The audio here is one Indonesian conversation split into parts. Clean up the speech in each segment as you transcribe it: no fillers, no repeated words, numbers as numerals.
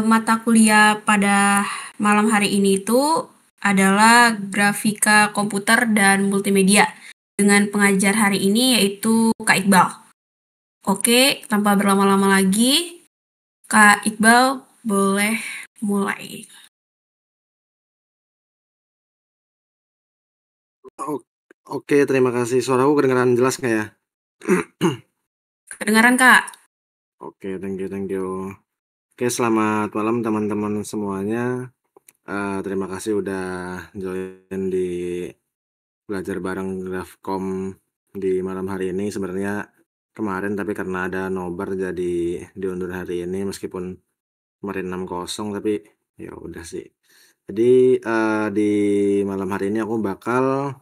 Mata kuliah pada malam hari ini itu adalah grafika komputer dan multimedia dengan pengajar hari ini yaitu Kak Iqbal. Oke, tanpa berlama-lama lagi, Kak Iqbal boleh mulai. Oke, terima kasih. Suaraku kedengaran jelas nggak ya? Kedengaran, Kak? Oke, thank you, thank you. Oke, selamat malam teman-teman semuanya. Terima kasih udah join di belajar bareng Grafkom di malam hari ini. Sebenarnya kemarin tapi karena ada nobar jadi diundur hari ini meskipun kemarin 6-0 tapi ya udah sih. Jadi di malam hari ini aku bakal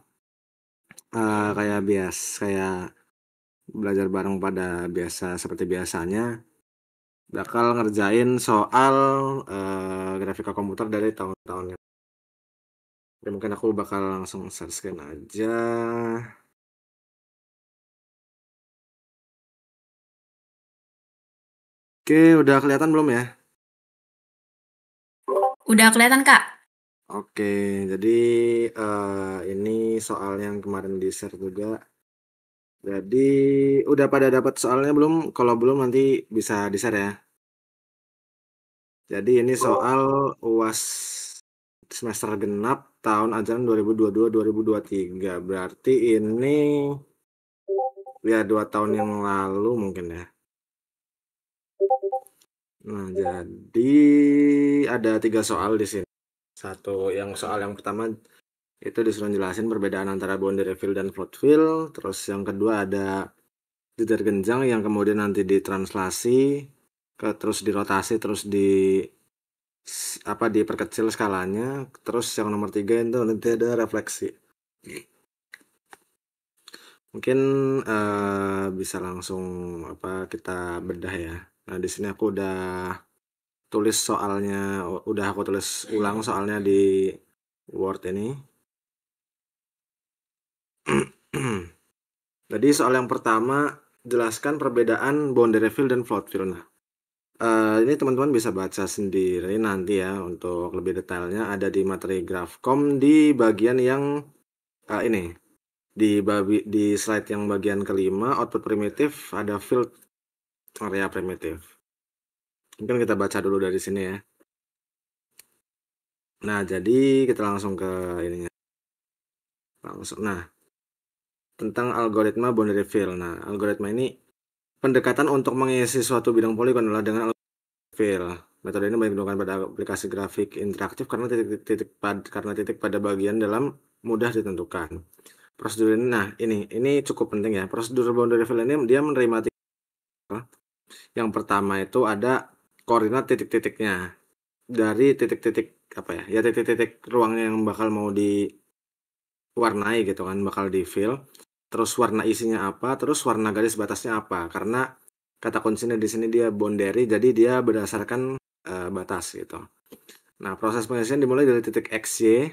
kayak belajar bareng pada biasa seperti biasanya bakal ngerjain soal grafika komputer dari tahun-tahun yang ya, mungkin aku bakal langsung share screen aja. Oke, udah kelihatan belum ya? Udah kelihatan, Kak? Oke, jadi ini soal yang kemarin di share juga. Jadi udah pada dapat soalnya belum? Kalau belum nanti bisa di share ya. Jadi ini soal UAS semester genap tahun ajaran 2022-2023. Berarti ini ya 2 tahun yang lalu mungkin ya. Nah, jadi ada 3 soal di sini. Soal yang pertama itu disuruh jelasin perbedaan antara boundary fill dan float fill. Terus yang kedua ada jejer genjang yang kemudian nanti ditranslasi terus dirotasi terus diperkecil skalanya. Terus yang nomor 3 itu nanti ada refleksi. Mungkin bisa langsung kita bedah ya. Nah, di sini aku udah tulis soalnya, udah aku tulis ulang soalnya di Word ini. Jadi soal yang pertama, jelaskan perbedaan boundary fill dan float fill. Nah, ini teman-teman bisa baca sendiri nanti ya untuk lebih detailnya ada di materi Grafkom di bagian yang ini di slide yang bagian kelima output primitif ada field area primitif. Mungkin kita baca dulu dari sini ya. Nah, jadi kita langsung ke ininya. Langsung. Nah, tentang algoritma boundary fill. Nah, algoritma ini pendekatan untuk mengisi suatu bidang poligon adalah dengan algoritma fill. Metode ini banyak digunakan pada aplikasi grafik interaktif karena titik pada bagian dalam mudah ditentukan. Prosedur ini, nah ini cukup penting ya. Prosedur boundary fill ini dia menerima yang pertama itu ada koordinat titik-titiknya dari titik-titik ya titik-titik ruang yang bakal mau diwarnai gitu kan, bakal di fill. Terus warna isinya apa, terus warna garis batasnya apa. Karena kata kuncinya di sini dia boundary, jadi dia berdasarkan batas gitu. Nah, proses pengisian dimulai dari titik XY.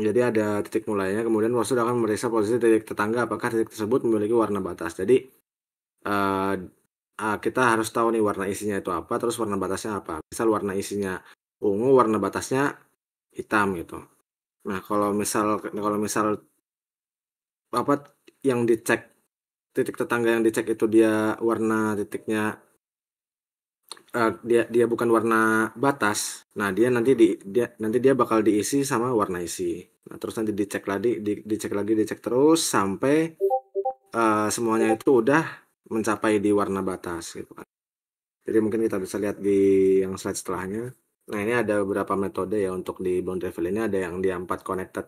Jadi ada titik mulainya, kemudian Wasu akan memeriksa posisi titik tetangga apakah titik tersebut memiliki warna batas. Jadi eh, kita harus tahu nih warna isinya itu apa, terus warna batasnya apa. Misal warna isinya ungu, warna batasnya hitam gitu. Nah, kalau misal apa yang dicek titik tetangga yang dicek itu dia warna titiknya dia bukan warna batas. Nah, dia bakal diisi sama warna isi. Nah, terus nanti dicek terus sampai semuanya itu udah mencapai di warna batas gitu kan. Jadi mungkin kita bisa lihat di yang slide setelahnya. Nah, ini ada beberapa metode ya untuk di boundary fill ini ada yang dia 4 connected,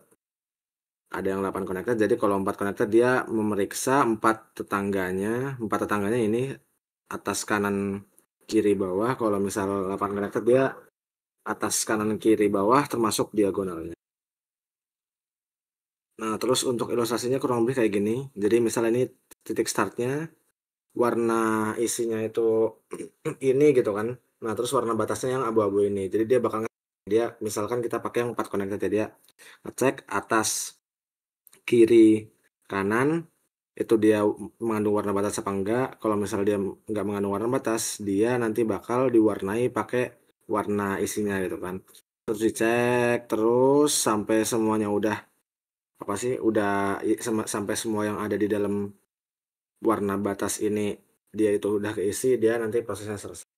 ada yang 8 connected. Jadi kalau 4 connected dia memeriksa 4 tetangganya ini atas kanan kiri bawah. Kalau misal 8 connected dia atas kanan kiri bawah termasuk diagonalnya. Nah, terus untuk ilustrasinya kurang lebih kayak gini. Jadi misal ini titik startnya, warna isinya itu ini gitu kan. Nah, terus warna batasnya yang abu-abu ini. Jadi dia misalkan kita pakai yang 4 connected ya, dia ngecek atas kiri kanan itu dia mengandung warna batas apa enggak. Kalau misal dia nggak mengandung warna batas, dia nanti bakal diwarnai pakai warna isinya gitu kan. Terus dicek terus sampai semuanya udah apa sih? Udah sampai semua yang ada di dalam warna batas ini dia itu udah keisi, dia nanti prosesnya selesai.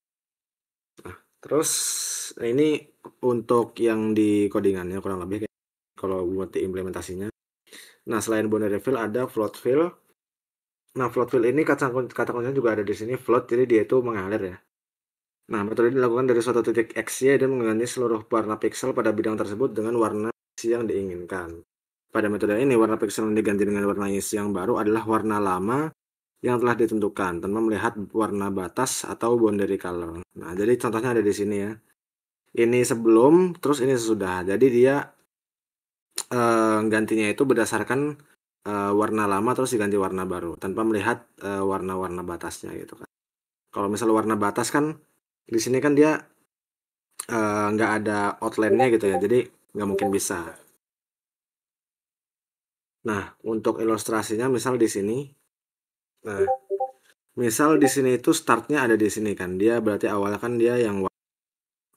Nah, terus ini untuk yang di codingannya kurang lebih kayak kalau buat di implementasinya. Nah, selain boundary fill ada float fill. Nah, float fill ini kata kuncinya juga ada di sini float, jadi dia itu mengalir ya. Nah, metode ini dilakukan dari suatu titik XY dan mengganti seluruh warna pixel pada bidang tersebut dengan warna isi yang diinginkan. Pada metode ini, warna pixel yang diganti dengan warna isi yang baru adalah warna lama yang telah ditentukan tanpa melihat warna batas atau boundary color. Nah, jadi contohnya ada di sini ya. Ini sebelum, terus ini sesudah. Jadi dia gantinya itu berdasarkan warna lama terus diganti warna baru tanpa melihat warna-warna batasnya gitu kan. Kalau misal warna batas kan di sini kan dia nggak ada outline-nya gitu ya, jadi nggak mungkin bisa. Nah, untuk ilustrasinya misal di sini, nah misal di sini itu startnya ada di sini kan, dia berarti awalnya kan dia yang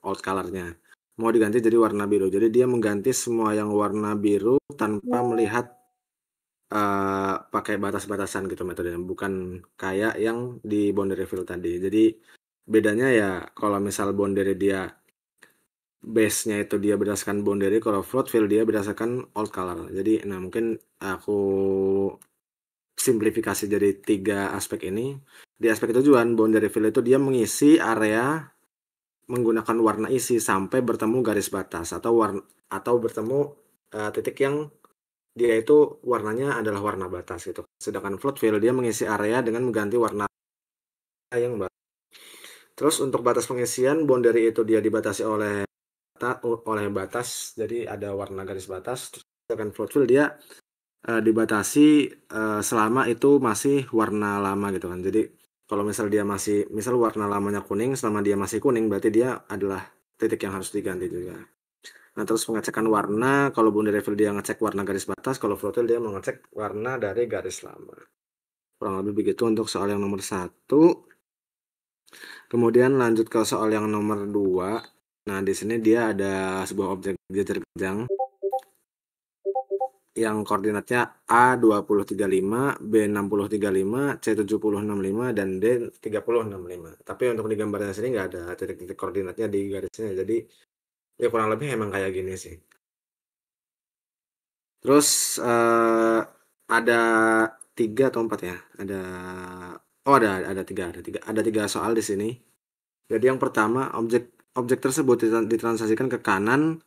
old color-nya mau diganti jadi warna biru. Jadi dia mengganti semua yang warna biru tanpa melihat pakai batas-batasan gitu metodenya, bukan kayak yang di boundary fill tadi. Jadi bedanya ya kalau misal boundary dia base-nya itu dia berdasarkan boundary, kalau float fill dia berdasarkan old color. Jadi nah mungkin aku simplifikasi jadi 3 aspek ini. Di aspek tujuan, boundary fill itu dia mengisi area menggunakan warna isi sampai bertemu garis batas atau bertemu titik yang dia itu warnanya adalah warna batas gitu. Sedangkan float fill dia mengisi area dengan mengganti warna yang baru. Terus untuk batas pengisian boundary itu dia dibatasi oleh batas, jadi ada warna garis batas. Sedangkan float fill dia dibatasi selama itu masih warna lama gitu kan. Jadi kalau misal warna lamanya kuning, selama dia masih kuning berarti dia adalah titik yang harus diganti juga. Nah, terus pengecekan warna, kalau boundary fill dia ngecek warna garis batas, kalau float fill dia mengecek warna dari garis lama. Kurang lebih begitu untuk soal yang nomor 1. Kemudian lanjut ke soal yang nomor 2. Nah, di sini dia ada sebuah objek jajar genjang yang koordinatnya A2035, B6035, C7065, dan D3065. Tapi untuk di gambarnya sini nggak ada titik-titik koordinatnya di garisnya, jadi ya kurang lebih emang kayak gini sih. Terus ada 3 atau 4 ya? Ada tiga soal di sini. Jadi yang pertama, objek tersebut ditransaksikan ke kanan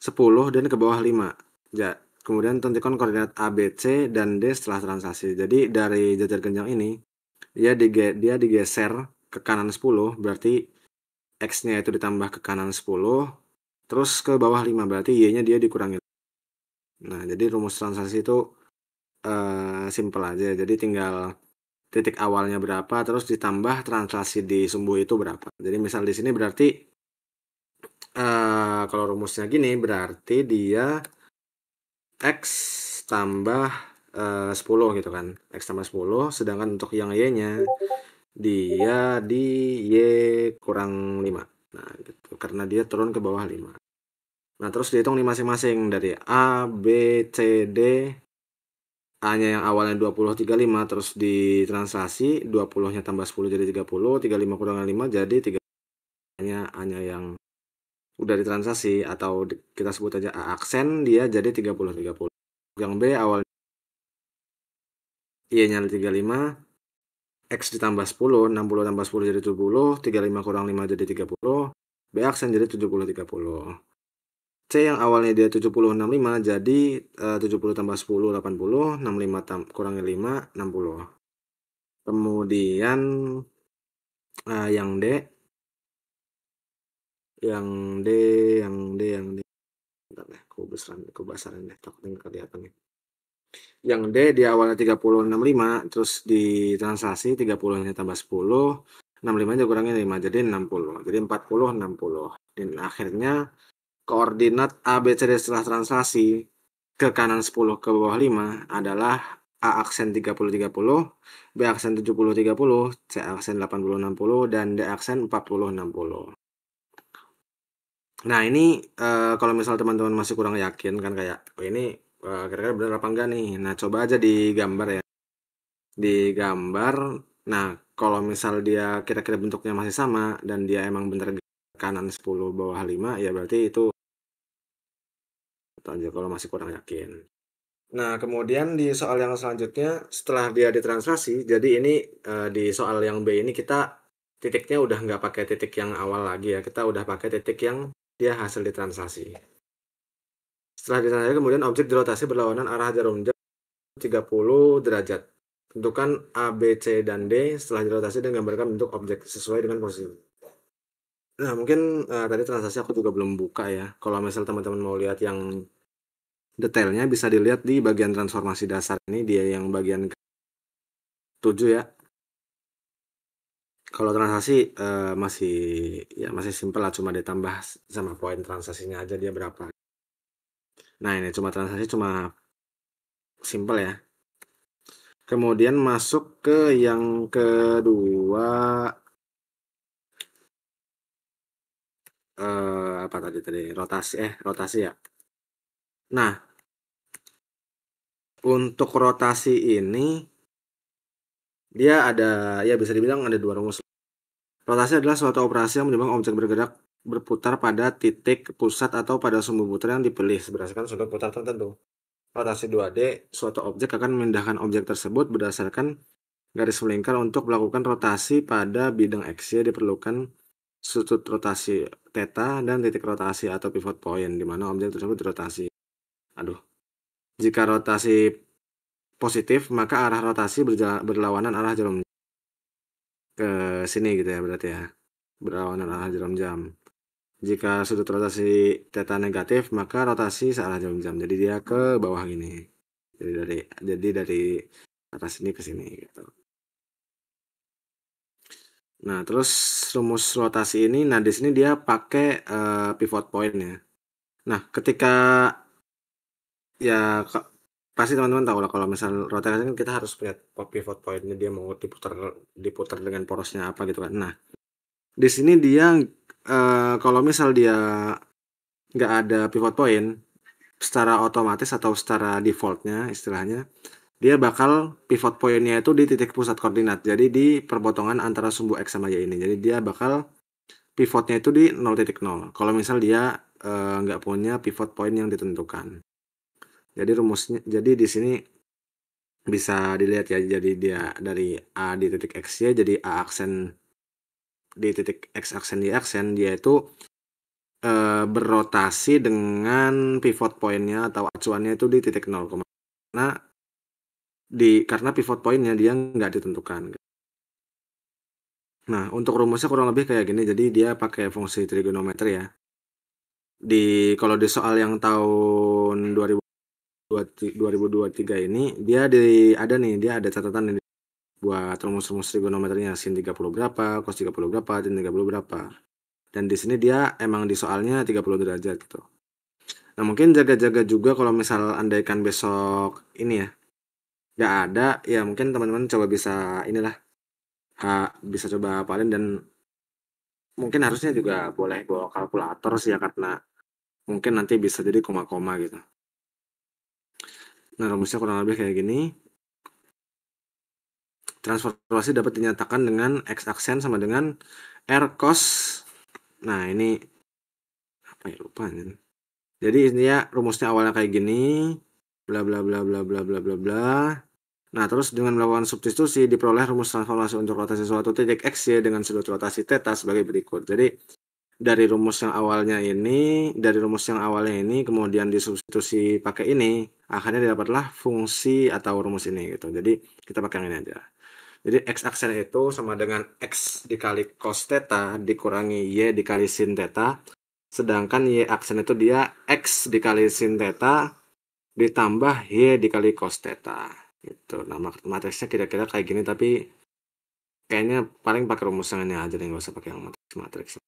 10 dan ke bawah 5. Ya, kemudian tentukan koordinat A, B, C, dan D setelah transaksi. Jadi dari jajar genjang ini, dia digeser ke kanan 10, berarti X-nya itu ditambah ke kanan 10, terus ke bawah 5, berarti Y-nya dia dikurangi. Nah, jadi rumus transaksi itu simple aja. Jadi tinggal titik awalnya berapa, terus ditambah translasi di sumbu itu berapa. Jadi misal di sini berarti kalau rumusnya gini, berarti dia X tambah 10 gitu kan. X tambah 10, sedangkan untuk yang Y-nya dia di Y kurang 5. Nah, gitu. Karena dia turun ke bawah 5. Nah, terus dihitung nih masing-masing dari A, B, C, D. A-nya yang awalnya 20, 35, terus ditranslasi, 20-nya tambah 10 jadi 30, 35 kurang 5 jadi 3. A-nya yang udah ditransaksi atau kita sebut aja A aksen, dia jadi 30, 30. Yang B awal Y-nya 35, X ditambah 10, 60 tambah 10 jadi 70, 35 kurang 5 jadi 30, B aksen jadi 70, 30. C yang awalnya dia 70, 65 jadi 70 tambah 10, 80, 65 kurangi 5, 60. Kemudian yang D, yang D, yang D, yang D. Bentar deh, aku besarin deh, takutnya nggak kelihatan nih. Yang D di awalnya 30, 65, terus di transaksi 30-nya tambah 10, 65-nya kurangin 5, jadi 60. Jadi 40, 60. Dan akhirnya koordinat A, B, C, D setelah transaksi ke kanan 10 ke bawah 5 adalah A aksen 30-30, B aksen 70-30, C aksen 80-60, dan D aksen 40-60. Nah ini kalau misal teman-teman masih kurang yakin kan kayak oh ini kira-kira benar apa enggak nih. Nah coba aja digambar ya. Digambar. Nah kalau misal dia kira-kira bentuknya masih sama dan dia emang bener kanan 10 bawah 5 ya berarti itu aja kalau masih kurang yakin. Nah kemudian di soal yang selanjutnya setelah dia ditranslasi jadi ini di soal yang B ini kita titiknya udah nggak pakai titik yang awal lagi ya, kita udah pakai titik yang dia hasil ditranslasi. Setelah ditranslasi kemudian objek dirotasi berlawanan arah jarum jam 30 derajat. Tentukan A, B, C, dan D setelah dirotasi dan gambarkan bentuk objek sesuai dengan posisi. Nah mungkin tadi transaksi aku juga belum buka ya. Kalau misal teman-teman mau lihat yang detailnya bisa dilihat di bagian transformasi dasar ini, dia yang bagian 7 ya. Kalau transaksi masih masih simpel lah, cuma ditambah sama poin transaksinya aja dia berapa. Nah ini cuma transaksi cuma simpel ya. Kemudian masuk ke yang kedua, apa tadi rotasi ya. Nah untuk rotasi ini dia ada ya bisa dibilang ada dua rumus. Rotasi adalah suatu operasi yang menyebabkan objek bergerak berputar pada titik pusat atau pada sumbu putar yang dipilih berdasarkan sudut putar tertentu. Rotasi 2D, suatu objek akan memindahkan objek tersebut berdasarkan garis melingkar. Untuk melakukan rotasi pada bidang XY diperlukan sudut rotasi theta dan titik rotasi atau pivot point di mana objek tersebut dirotasi. Jika rotasi positif, maka arah rotasi berlawanan arah jarum ke sini gitu ya berarti ya. Berlawanan arah jarum jam. Jika sudut rotasi theta negatif, maka rotasi searah jarum jam. Jadi dia ke bawah gini. Jadi dari atas sini ke sini gitu. Nah, terus rumus rotasi ini, nah di sini dia pakai pivot point ya. Nah, ketika ya pasti teman-teman tahu lah kalau misal rotasi kan kita harus punya pivot pointnya, dia mau diputar dengan porosnya apa gitu kan. Nah, di sini dia kalau misal dia nggak ada pivot point, secara otomatis atau secara defaultnya istilahnya dia bakal pivot pointnya itu di titik pusat koordinat, jadi di perpotongan antara sumbu X sama Y ini. Jadi dia bakal pivotnya itu di 0.0 kalau misal dia nggak punya pivot point yang ditentukan. Jadi rumusnya, jadi di sini bisa dilihat ya, jadi dia dari A di titik X Y jadi A aksen di titik X aksen Y aksen, dia itu berrotasi dengan pivot pointnya atau acuannya itu di titik 0, karena pivot pointnya dia nggak ditentukan. Nah untuk rumusnya kurang lebih kayak gini, jadi dia pakai fungsi trigonometri ya. Kalau di soal yang tahun 2023 ini dia ada catatan ini buat rumus-rumus trigonometrinya, sin 30 berapa, cos 30 berapa, tan 30 berapa. Dan di sini dia emang di soalnya 30 derajat gitu. Nah mungkin jaga-jaga juga kalau misal andaikan besok ini ya nggak ada, ya mungkin teman-teman coba bisa inilah bisa coba hafalin, dan mungkin harusnya juga boleh bawa kalkulator sih ya, karena mungkin nanti bisa jadi koma-koma gitu. Nah rumusnya kurang lebih kayak gini. Transformasi dapat dinyatakan dengan X aksen sama dengan R cos. Nah ini apa ya, lupa nih. Jadi ini ya rumusnya awalnya kayak gini, bla bla bla bla bla bla bla bla. Nah terus dengan melakukan substitusi diperoleh rumus transformasi untuk rotasi suatu titik X Y dengan sudut rotasi theta sebagai berikut. Jadi dari rumus yang awalnya ini kemudian disubstitusi pakai ini, akhirnya didapatlah fungsi atau rumus ini gitu. Jadi kita pakai yang ini aja. Jadi X aksen itu sama dengan X dikali cos theta dikurangi Y dikali sin theta. Sedangkan Y aksen itu dia X dikali sin theta ditambah Y dikali cos theta. Gitu. Nah matriksnya kira-kira kayak gini, tapi kayaknya paling pakai rumus yang ini aja deh, nggak usah pakai yang matriks.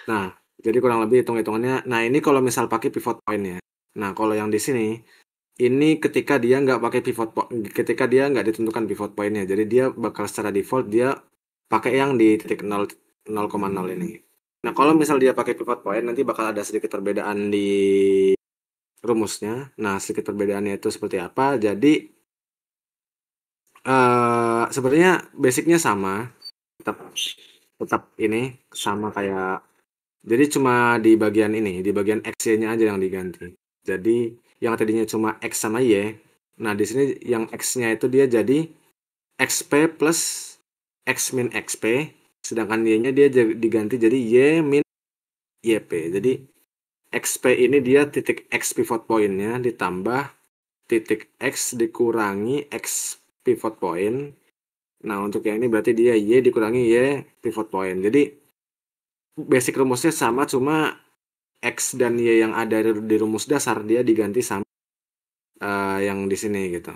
Nah, jadi kurang lebih hitung-hitungannya. Nah, ini kalau misal pakai pivot point ya. Nah, kalau yang di sini ini ketika dia nggak pakai ketika dia nggak ditentukan pivot pointnya. Jadi dia bakal secara default dia pakai yang di titik 0,0 ini. Nah, kalau misal dia pakai pivot point, nanti bakal ada sedikit perbedaan di rumusnya. Nah, sedikit perbedaannya itu seperti apa? Jadi sebenarnya basicnya sama, tetap tetap ini sama kayak, jadi cuma di bagian ini, di bagian x-nya aja yang diganti. Jadi yang tadinya cuma x sama y, nah di sini yang x-nya itu dia jadi xp plus x min xp, sedangkan y-nya dia diganti jadi y min yp. Jadi xp ini dia titik x pivot point-nya ditambah titik x dikurangi x pivot point. Nah, untuk yang ini berarti dia y dikurangi y pivot point. Jadi basic rumusnya sama, cuma x dan y yang ada di rumus dasar dia diganti sama yang di sini gitu.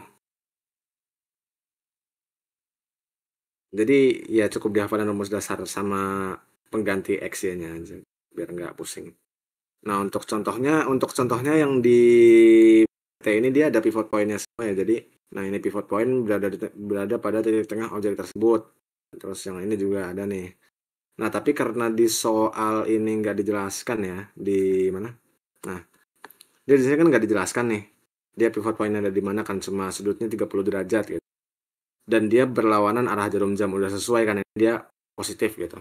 Jadi ya cukup dihafalkan rumus dasar sama pengganti x-nya aja biar nggak pusing. Nah, untuk contohnya yang di T ini dia ada pivot point-nya semua ya. Jadi, nah ini pivot point berada pada titik tengah objek tersebut. Terus yang ini juga ada nih. Nah, tapi karena di soal ini nggak dijelaskan ya, di mana? Nah, dia di sini kan nggak dijelaskan nih. Dia pivot point ada di mana kan, cuma sudutnya 30 derajat gitu. Dan dia berlawanan arah jarum jam, udah sesuai kan ya, dia positif gitu.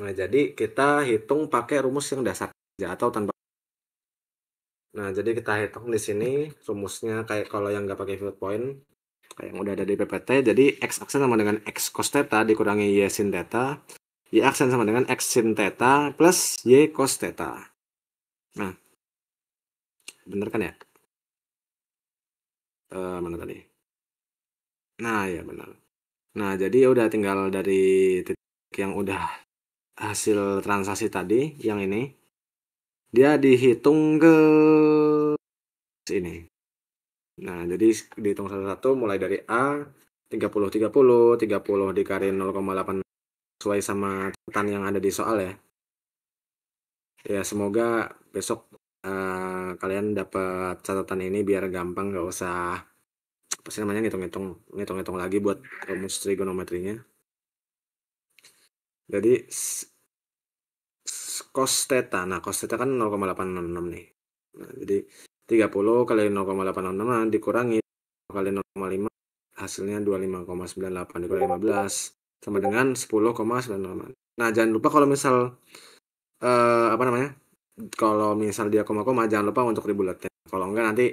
Nah, jadi kita hitung pakai rumus yang dasar aja atau tanpa. Nah, jadi kita hitung di sini rumusnya kayak kalau yang nggak pakai pivot point, kayak yang udah ada di PPT. Jadi x aksen sama dengan x cos theta dikurangi y sin theta, y aksen sama dengan x sin theta plus y cos theta. Nah, bener kan ya? Mana tadi? Nah, ya benar. Nah, jadi ya udah tinggal dari titik yang udah hasil transaksi tadi, yang ini, dia dihitung ke sini. Nah, jadi dihitung satu-satu mulai dari A, 30, 30, 30 dikali 0,8 sesuai sama catatan yang ada di soal ya. Ya, semoga besok kalian dapat catatan ini biar gampang, nggak usah apa sih namanya ngitung-ngitung lagi buat rumus trigonometrinya. Jadi cos theta. Nah, cos theta kan 0,866 nih. Nah, jadi 30 kali 0,866 dikurangi kali 0,5 hasilnya 25,98 dikurangi 15 sama dengan 10,98. Nah, jangan lupa kalau misal apa namanya? Kalau misal dia koma-koma jangan lupa untuk dibuletin. Kalau enggak nanti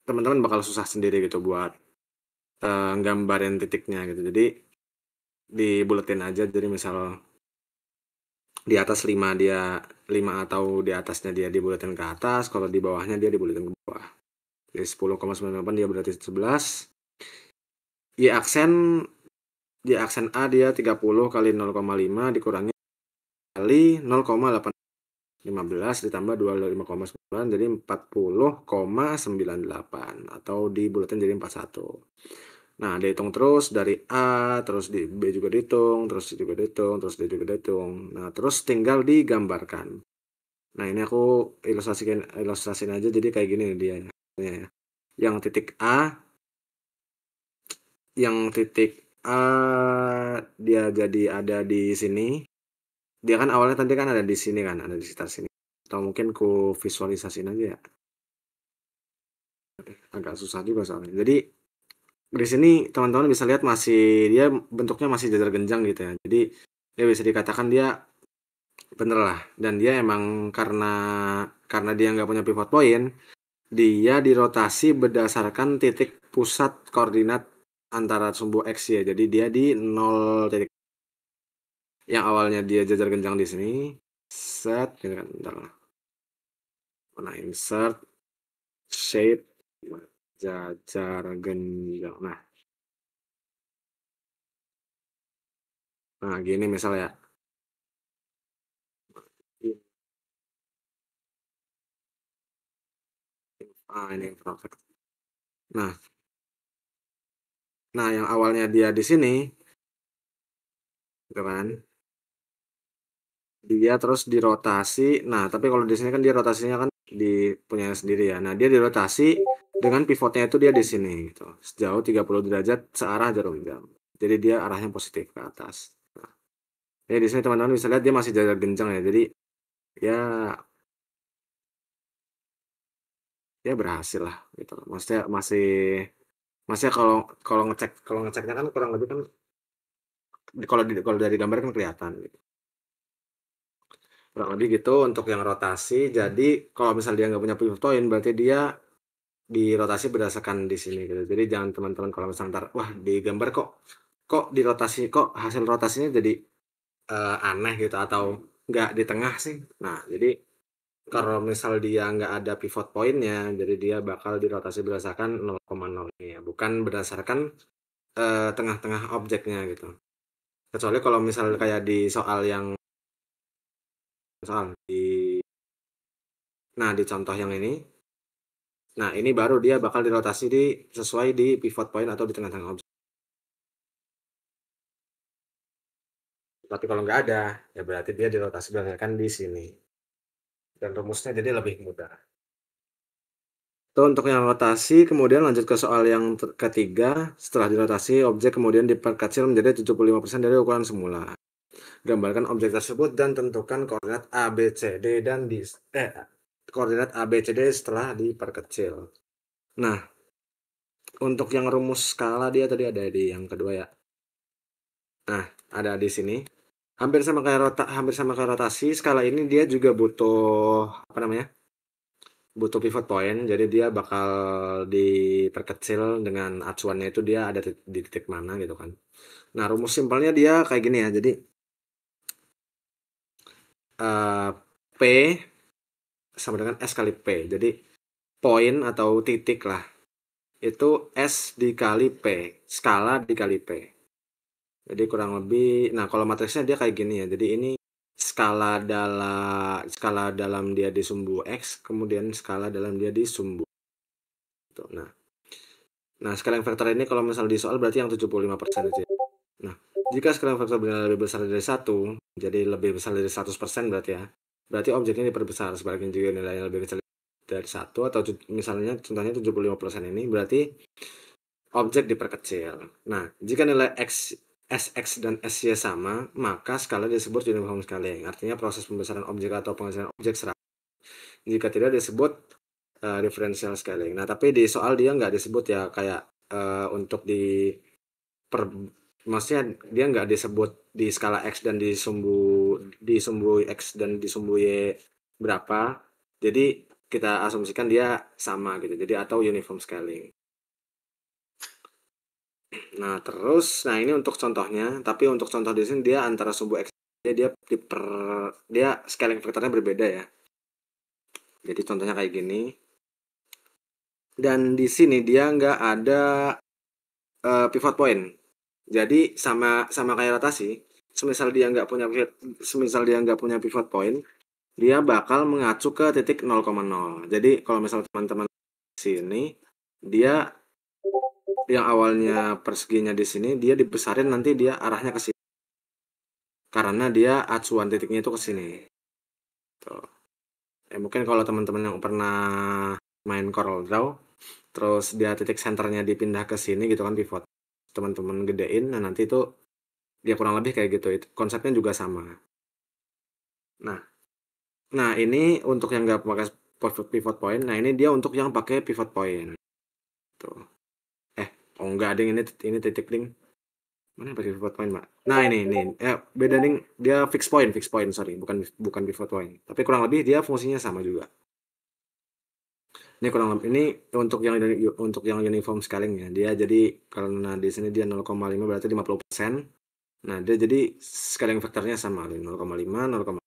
teman-teman bakal susah sendiri gitu buat gambarin titiknya gitu. Jadi dibuletin aja, jadi misal di atas 5 dia 5 atau di atasnya dia dibuletin ke atas, kalau di bawahnya dia dibuletin ke bawah. Jadi 10,98 dia berarti 11. Y aksen A dia 30 kali 0,5 dikurangi kali 0,815 ditambah 25,9 jadi 40,98 atau dibuletin jadi 41. Nah, dihitung terus dari A, terus di B juga dihitung, terus C juga dihitung, terus D juga dihitung. Nah, terus tinggal digambarkan. Nah, ini aku ilustrasiin aja jadi kayak gini nih dia. Yang titik A, dia jadi ada di sini. Dia kan awalnya tadi kan ada di sini kan, ada di sekitar sini. Atau mungkin ku visualisasiin aja ya. Agak susah juga soalnya. Jadi di sini teman-teman bisa lihat dia bentuknya masih jajar genjang gitu ya. Jadi dia bisa dikatakan dia bener lah, dan dia emang karena dia nggak punya pivot point, dia dirotasi berdasarkan titik pusat koordinat antara sumbu x ya. Jadi dia di 0 titik. Yang awalnya dia jajar genjang di sini, set gitu kan. Bentar. Mana insert shape jajar genjang. Nah, gini misalnya. Ini perfect. Nah, yang awalnya dia di sini, gitu kan? Dia terus dirotasi. Nah, tapi kalau di sini kan dia rotasinya kan di punya sendiri ya. Nah, dia dirotasi dengan pivotnya itu dia di sini gitu. Sejauh 30 derajat searah jarum jam. Jadi dia arahnya positif ke atas. Nah, ya di sini teman-teman bisa lihat dia masih jarak genjang ya. Jadi ya ya berhasil lah gitu. Maksudnya masih kalau kalau ngeceknya kan kurang lebih kan kalau dari gambar kan kelihatan gitu. Kurang lebih gitu untuk yang rotasi. Jadi kalau misalnya dia nggak punya pivot point berarti dia dirotasi berdasarkan di sini gitu. Jadi jangan teman-teman kalau misalnya ntar, wah di gambar kok kok dirotasi kok hasil rotasinya jadi aneh gitu atau nggak di tengah sih. Nah, jadi kalau misal dia nggak ada pivot pointnya, jadi dia bakal dirotasi berdasarkan 0,0 ya, bukan berdasarkan tengah-tengah objeknya gitu. Kecuali kalau misal kayak di soal yang soal di nah di contoh yang ini, nah ini baru dia bakal dirotasi sesuai di pivot point atau di tengah-tengah objek. Tapi kalau nggak ada, ya berarti dia dirotasi berdasarkan di sini. Dan rumusnya jadi lebih mudah. Itu untuk yang rotasi, kemudian lanjut ke soal yang ketiga. Setelah dirotasi, objek kemudian diperkecil menjadi 75% dari ukuran semula. Gambarkan objek tersebut dan tentukan koordinat A, B, C, D dan koordinat A, B, C, D setelah diperkecil. Nah, untuk yang rumus skala dia tadi ada di yang kedua ya. Nah, ada di sini. Hampir sama kayak rotasi, skala ini dia juga butuh apa namanya? Butuh pivot point, jadi dia bakal diperkecil dengan acuannya itu dia ada di titik mana gitu kan. Nah, rumus simpelnya dia kayak gini ya. Jadi eh, P sama dengan S kali P. Jadi poin atau titik lah itu S dikali P, skala dikali P. Jadi kurang lebih, nah kalau matriksnya dia kayak gini ya. Jadi ini skala dalam dia di sumbu X, kemudian skala dalam dia di sumbu. Tuh, nah scaling factor ini kalau misal di soal berarti yang 75% aja. Nah, jika scaling factor benar lebih besar dari satu, jadi lebih besar dari 100% berarti ya. Berarti objeknya diperbesar, sebaliknya juga nilainya lebih kecil dari satu atau misalnya contohnya 75% ini berarti objek diperkecil. Nah, jika nilai Sx dan Sy sama, maka skala disebut uniform scaling. Artinya proses pembesaran objek atau pengecilan objek seragam. Jika tidak disebut differential scaling. Nah, tapi di soal dia nggak disebut ya kayak untuk per maksudnya dia nggak disebut di skala X dan di sumbu X dan di sumbu Y berapa. Jadi kita asumsikan dia sama gitu. Jadi atau uniform scaling. Nah, terus nah ini untuk contohnya, tapi untuk contoh di sini dia antara sumbu X dia scaling vektornya berbeda ya. Jadi contohnya kayak gini. Dan di sini dia nggak ada pivot point. Jadi sama sama kayak rotasi, semisal dia nggak punya pivot point, dia bakal mengacu ke titik 0,0. Jadi kalau misal teman-teman di sini, dia yang awalnya perseginya di sini, dia dibesarin nanti dia arahnya ke sini. Karena dia acuan titiknya itu ke sini. Tuh. Mungkin kalau teman-teman yang pernah main Corel Draw, terus dia titik senternya dipindah ke sini gitu kan pivot. Teman-teman gedein, nah nanti itu dia kurang lebih kayak gitu. Itu konsepnya juga sama. Nah, ini untuk yang nggak pakai pivot point. Nah, ini dia untuk yang pakai pivot point. Tuh. Eh, oh enggak ada ini titik link. Mana yang pakai pivot point, Mbak? Nah, ini. Beda nih, dia fix point, sorry, bukan bukan pivot point. Tapi kurang lebih dia fungsinya sama juga. Ini kurang lebih ini untuk yang uniform scaling ya. Dia jadi karena di sini dia 0,5 berarti 50%. Nah, dia jadi scaling faktornya sama 0,5, 0,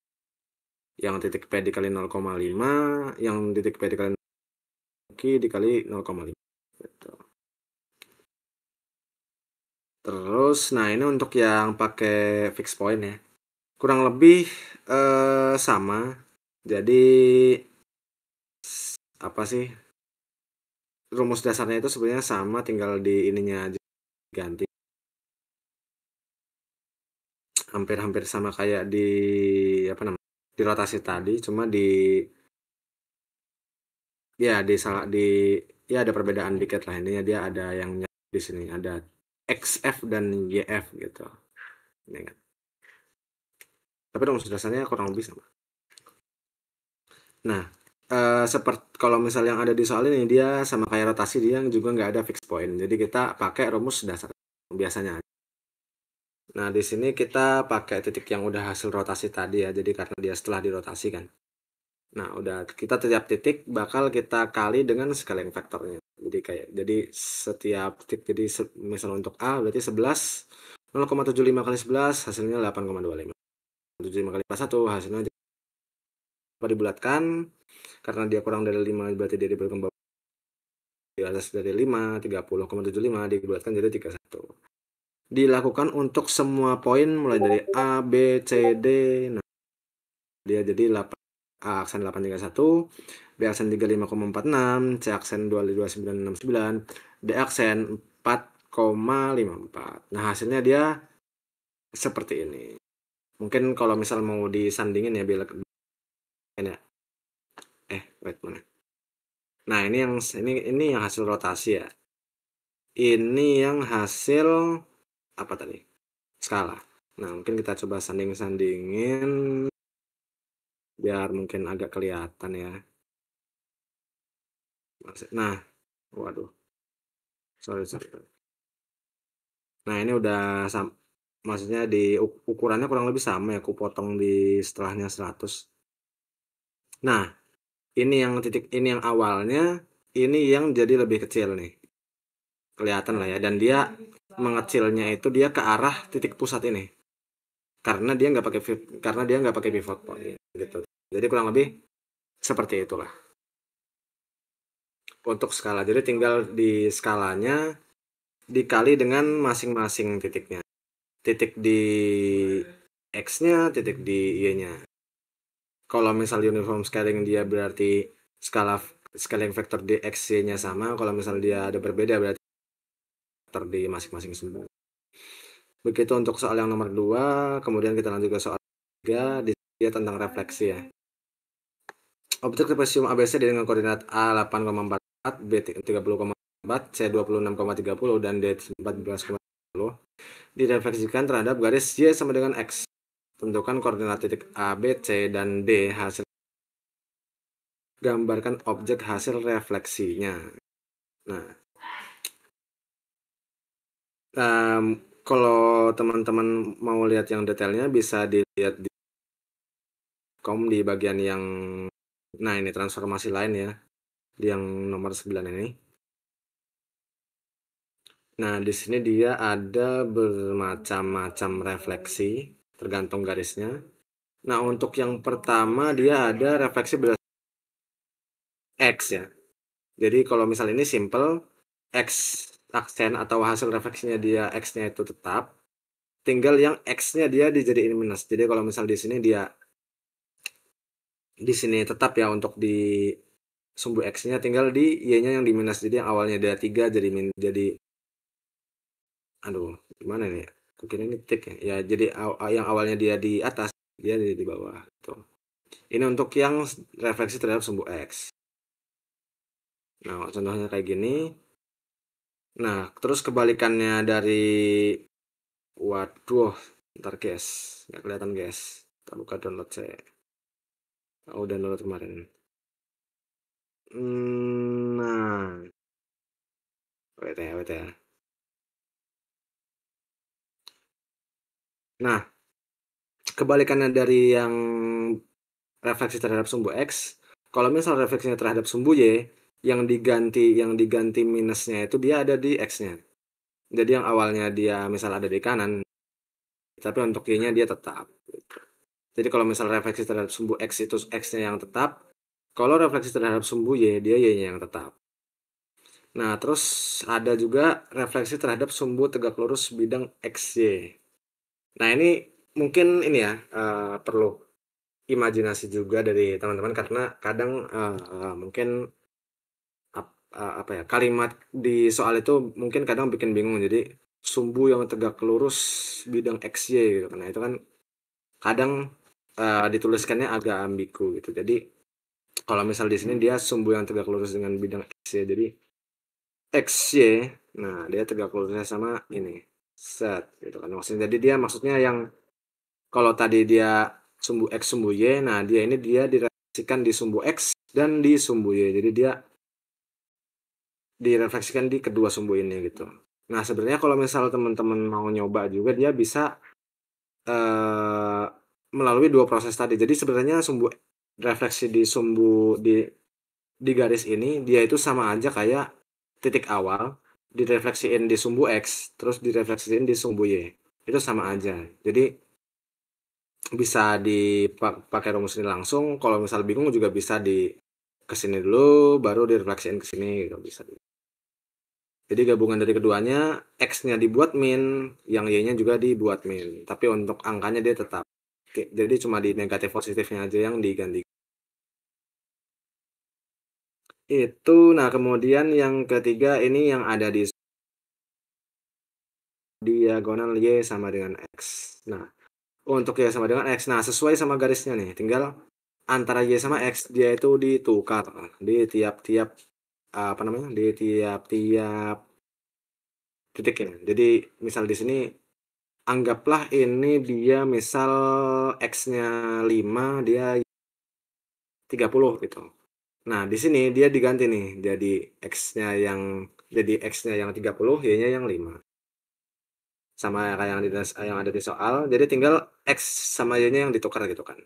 yang titik P dikali 0,5, yang titik P dikali Q dikali 0,5 gitu. Terus nah ini untuk yang pakai fix point ya. Kurang lebih sama. Jadi apa sih? Rumus dasarnya itu sebenarnya sama, tinggal di ininya aja ganti. Hampir-hampir sama kayak di apa namanya? Di rotasi tadi, cuma Ya ya ada perbedaan dikit lah, intinya dia ada yang di sini ada XF dan YF gitu. Ini kan. Tapi rumus dasarnya kurang lebih sama. Nah, seperti kalau misalnya yang ada di soal ini dia sama kayak rotasi, dia juga nggak ada fixed point. Jadi kita pakai rumus dasar biasanya. Nah, di sini kita pakai titik yang udah hasil rotasi tadi ya. Jadi karena dia setelah dirotasi kan. Nah, udah kita tiap titik bakal kita kali dengan scaling faktornya. Jadi setiap titik, jadi misal untuk A berarti 11, 0,75 kali 11 hasilnya 8,25. 75 kali 1 hasilnya apa dibulatkan, karena dia kurang dari 5 berarti dia dibulatkan bawah di atas dari 5, 30,75 dibulatkan jadi 31. Dilakukan untuk semua poin mulai dari A, B, C, D. Nah, dia jadi 8, A aksen 831, B aksen 35,46, C aksen 22969, D aksen 4,54. Nah, hasilnya dia seperti ini. Mungkin kalau misal mau disandingin ya bila ini ya. Wait mana? Nah, ini yang hasil rotasi ya. Ini yang hasil apa tadi? Skala. Nah, mungkin kita coba sanding-sandingin biar mungkin agak kelihatan ya. Nah, waduh, sorry. Nah, ini udah maksudnya di ukurannya kurang lebih sama ya, aku potong di setelahnya 100. Nah, ini yang awalnya, ini yang jadi lebih kecil nih. Kelihatan lah ya, dan dia mengecilnya itu dia ke arah titik pusat ini. Karena dia nggak pakai pivot point gitu. Jadi kurang lebih seperti itulah untuk skala. Jadi tinggal di skalanya dikali dengan masing-masing titiknya. Titik di X-nya, titik di Y-nya. Kalau misal uniform scaling dia berarti scaling vektor di X-Y-nya sama. Kalau misal dia ada berbeda berarti vektor di masing-masing sumbu. Begitu untuk soal yang nomor 2, kemudian kita lanjut ke soal 3, dia tentang refleksi ya. Objek trapesium ABC dengan koordinat A 8,44, B 30,4, C 26,30, dan D 14,30 direfleksikan terhadap garis Y sama dengan X. Tentukan koordinat titik A, B, C, dan D hasil. Gambarkan objek hasil refleksinya. Nah, kalau teman-teman mau lihat yang detailnya bisa dilihat di di bagian yang ini transformasi lain ya, di yang nomor 9 ini. Nah, di sini dia ada bermacam-macam refleksi tergantung garisnya. Nah, untuk yang pertama dia ada refleksi berdasarkan X ya. Jadi kalau misal ini simple, X aksen atau hasil refleksinya dia X-nya itu tetap, tinggal yang X-nya dia dijadiin minus. Jadi kalau misal di sini tetap ya untuk di sumbu X-nya, tinggal di Y-nya yang di minus. Jadi yang awalnya dia 3 jadi aduh, gimana nih? Mungkin ini tik ya. Ya, jadi yang awalnya dia di atas, dia di bawah gitu. Ini untuk yang refleksi terhadap sumbu X. Nah, contohnya kayak gini. Nah, terus kebalikannya dari waduh, ntar guys, nggak kelihatan guys. Kita buka download saya. Oh, download kemarin. Nah, wait ya. Nah, kebalikannya dari yang refleksi terhadap sumbu X, kalau misal refleksinya terhadap sumbu Y, yang diganti minusnya itu dia ada di X-nya. Jadi yang awalnya dia misal ada di kanan, tapi untuk Y-nya dia tetap. Jadi kalau misal refleksi terhadap sumbu X itu X-nya yang tetap, kalau refleksi terhadap sumbu Y, dia Y-nya yang tetap. Nah, terus ada juga refleksi terhadap sumbu tegak lurus bidang XY. Nah, ini mungkin ini ya, perlu imajinasi juga dari teman-teman karena kadang mungkin apa ya, kalimat di soal itu mungkin kadang bikin bingung. Jadi sumbu yang tegak lurus bidang XY gitu. Nah, itu kan kadang dituliskannya agak ambigu gitu. Jadi Kalau misal di sini dia sumbu yang tegak lurus dengan bidang X ya. Jadi XY, nah dia tegak lurusnya sama ini. Set gitu kan. Maksudnya yang kalau tadi dia sumbu X sumbu Y, nah dia ini dia direfleksikan di sumbu X dan di sumbu Y. Jadi dia direfleksikan di kedua sumbu ini gitu. Nah, sebenarnya kalau misal teman-teman mau nyoba juga dia bisa eh, melalui dua proses tadi. Jadi sebenarnya sumbu refleksi di sumbu di garis ini dia itu sama aja kayak titik awal direfleksiin di sumbu X, terus direfleksiin di sumbu Y. Itu sama aja. Jadi bisa dipakai rumus ini langsung. Kalau misal bingung juga bisa di kesini dulu, baru direfleksiin ke sini gitu bisa. Jadi gabungan dari keduanya, X-nya dibuat min, yang Y-nya juga dibuat min. Tapi untuk angkanya dia tetap. Oke, jadi cuma di negatif positifnya aja yang diganti. Itu, nah kemudian yang ketiga ini yang ada di diagonal Y sama dengan X. Nah, untuk Y sama dengan X, nah sesuai sama garisnya nih, tinggal antara Y sama X dia itu ditukar di tiap-tiap apa namanya di tiap-tiap titiknya. Jadi misal di sini anggaplah ini dia misal X-nya 5, dia 30 gitu. Nah, di sini dia diganti nih jadi X-nya yang X-nya yang 30, Y-nya yang 5. Sama kayak yang ada di soal. Jadi tinggal X sama Y-nya yang ditukar gitu kan.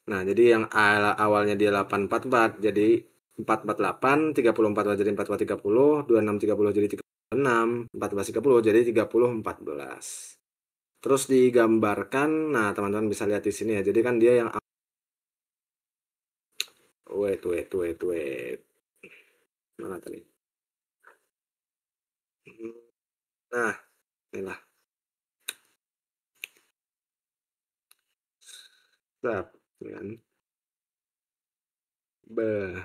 Nah, jadi yang awalnya dia 844 jadi 448, 34 jadi 4430, 2630 jadi 36, 1430 jadi 3014. Terus digambarkan, nah teman-teman bisa lihat di sini ya. Jadi kan dia yang wait. Mana tadi? Nah, inilah. Stop. Kan? Beh.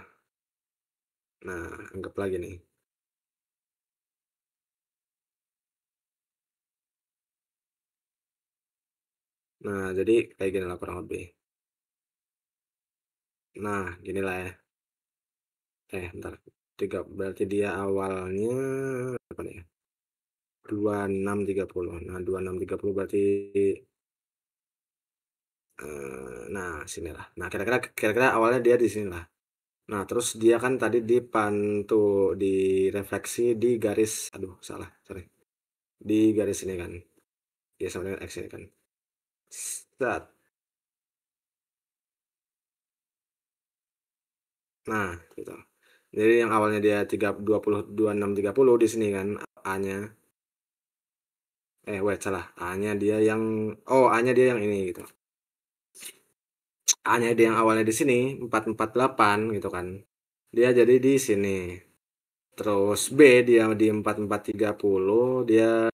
Nah, anggap lagi nih. Nah, jadi kayak gini lah kurang lebih. Nah, gini lah ya. Ntar. Berarti dia awalnya apa nih? 2630. Nah, 2630 berarti nah sinilah. Nah, kira-kira awalnya dia di sini lah. Nah, terus dia kan tadi dipantu direfleksi di garis, aduh salah, sorry. Di garis ini kan. Ya sama dengan X ini kan. Set. Nah, gitu. Jadi yang awalnya dia 20 26 30 di sini kan A-nya. Wait salah. A-nya dia yang A-nya dia yang ini gitu. A-nya dia yang awalnya di sini 448 gitu kan. Dia jadi di sini. Terus B dia di 4430 dia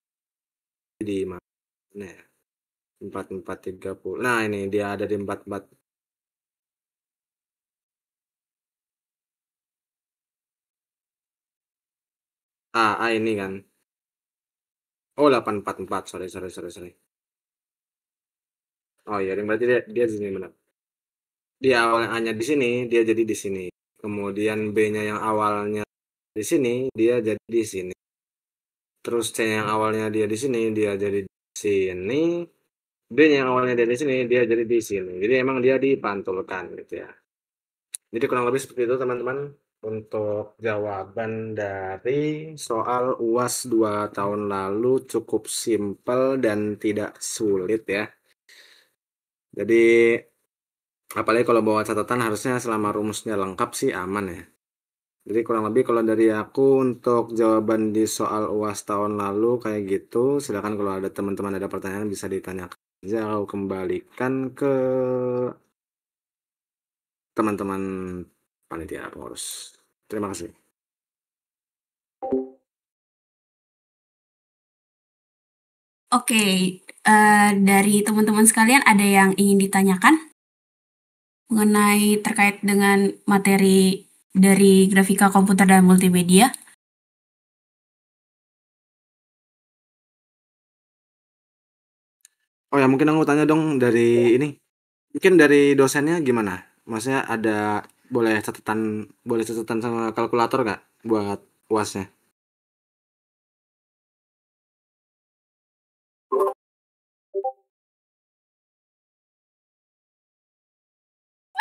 di mana ya? 4430. Nah, ini dia ada di 44. A ini kan. Oh, 844. Sorry. Oh iya, berarti dia di sini benar. Di awalnya A-nya di sini, dia jadi di sini. Kemudian B-nya yang awalnya di sini, dia jadi di sini. Terus C yang awalnya dia di sini, dia jadi di sini. B-nya yang awalnya dia di sini, dia jadi di sini. Jadi emang dia dipantulkan gitu ya. Jadi kurang lebih seperti itu teman-teman untuk jawaban dari soal UAS 2 tahun lalu cukup simpel dan tidak sulit ya. Jadi apalagi kalau bawa catatan harusnya selama rumusnya lengkap sih aman ya. Jadi kurang lebih kalau dari aku untuk jawaban di soal UAS tahun lalu kayak gitu. Silakan kalau ada teman-teman ada pertanyaan bisa ditanyakan aja. Aku kembalikan ke teman-teman panitia pengurus. Terima kasih. Oke, dari teman-teman sekalian ada yang ingin ditanyakan mengenai terkait dengan materi dari grafika komputer dan multimedia? Oh ya mungkin aku tanya dong dari ini. Mungkin dari dosennya gimana? Maksudnya ada boleh catatan sama kalkulator nggak buat UASnya?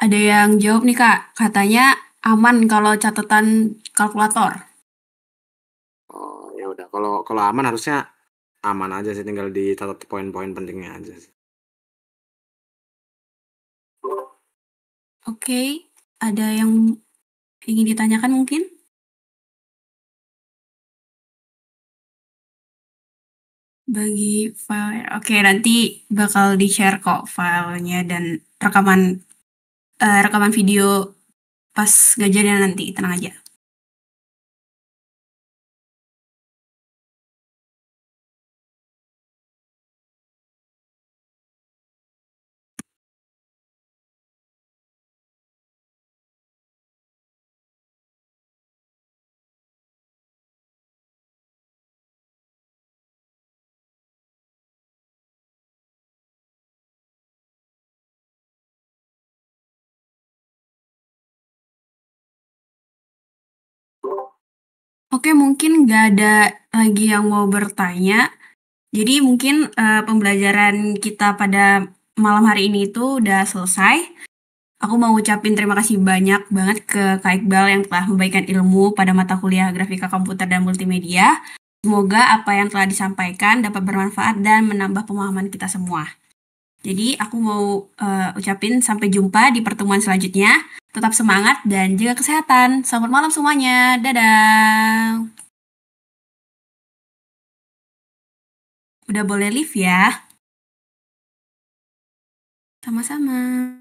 Ada yang jawab nih Kak, katanya aman kalau catatan kalkulator. Oh, ya udah. Kalau kalau aman harusnya aman aja sih, tinggal dicatat poin-poin pentingnya aja sih. Oke, ada yang ingin ditanyakan mungkin? Bagi file, oke nanti bakal di-share kok filenya dan rekaman video pas ngajarnya nanti, tenang aja. Oke, mungkin nggak ada lagi yang mau bertanya. Jadi mungkin pembelajaran kita pada malam hari ini itu udah selesai. Aku mau ucapin terima kasih banyak banget ke Kak Iqbal yang telah memberikan ilmu pada mata kuliah Grafika Komputer dan Multimedia. Semoga apa yang telah disampaikan dapat bermanfaat dan menambah pemahaman kita semua. Jadi aku mau ucapin sampai jumpa di pertemuan selanjutnya. Tetap semangat dan jaga kesehatan. Selamat malam semuanya. Dadah. Udah boleh live ya. Sama-sama.